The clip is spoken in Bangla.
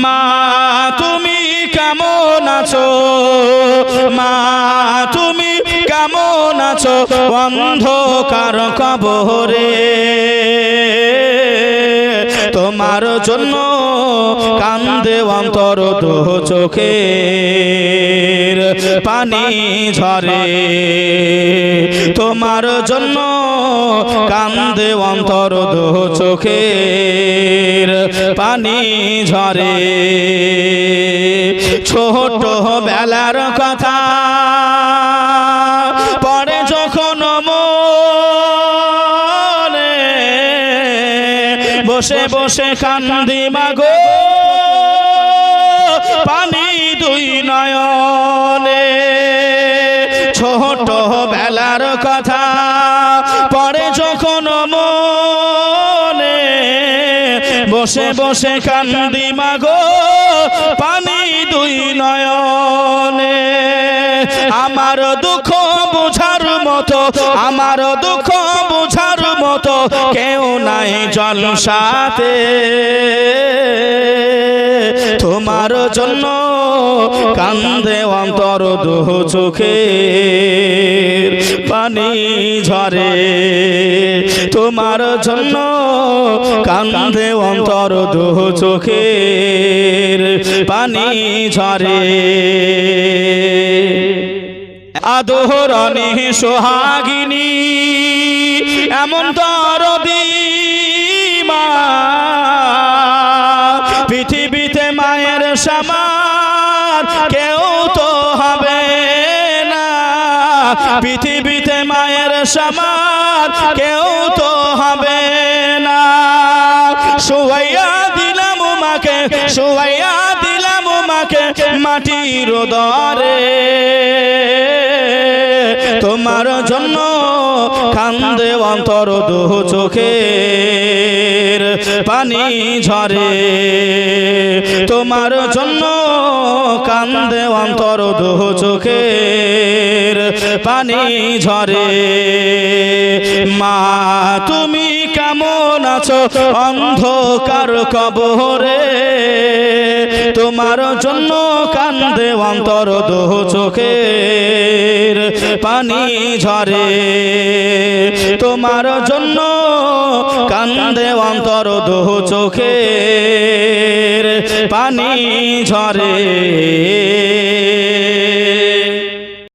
মা তুমি কেমন আছো, মা তুমি কেমন আছো অন্ধকার কবরে, তোমার জন্য কান্দে অন্তর দু চোখের পানি ঝরে, তোমার জন্য কান্দে অন্তর দু চোখের পানি ঝরে। ছোট বেলার কথা পরে যখন মনে, বসে বসে কান্দি মাগো পানি দুই নয়নে। ছোট বেলার কথা পরে যখন মনে, বসে বসে কান্দি মাগো পানি দুই নয়নে। আমার দুঃখ বুঝার মতো, আমার দুঃখ বুঝার মতো কেউ নাই জলসাতে, তোমার জন্য কান্দে অন্তর দু চোখের পানি ঝরে, তোমার জন্য কান্দে অন্তর দু চোখের পানি ঝরে। আদরণী সোহাগিনী এমন দরদি মা, পৃথিবীতে মায়ের সমান কেউ তো হবে না, পৃথিবীতে মায়ের সমান কেউ তো হবে না। শুয়াইয়া দিলাম মাকে, শুয়াইয়া দিলাম মাকে মাটির দরে, তোমার জন্য কান্দে অন্তর দু চোখের পানি ঝরে, তোমার জন্য কান্দে অন্তর দু চোখের পানি ঝরে। মা তুমি কেমন আছো অন্ধকার কবরে, তোমার জন্য কান্দে অন্তর দু চোখের পানি ঝরে, তোমার জন্য কান্দে অন্তর দু চোখের পানি ঝরে।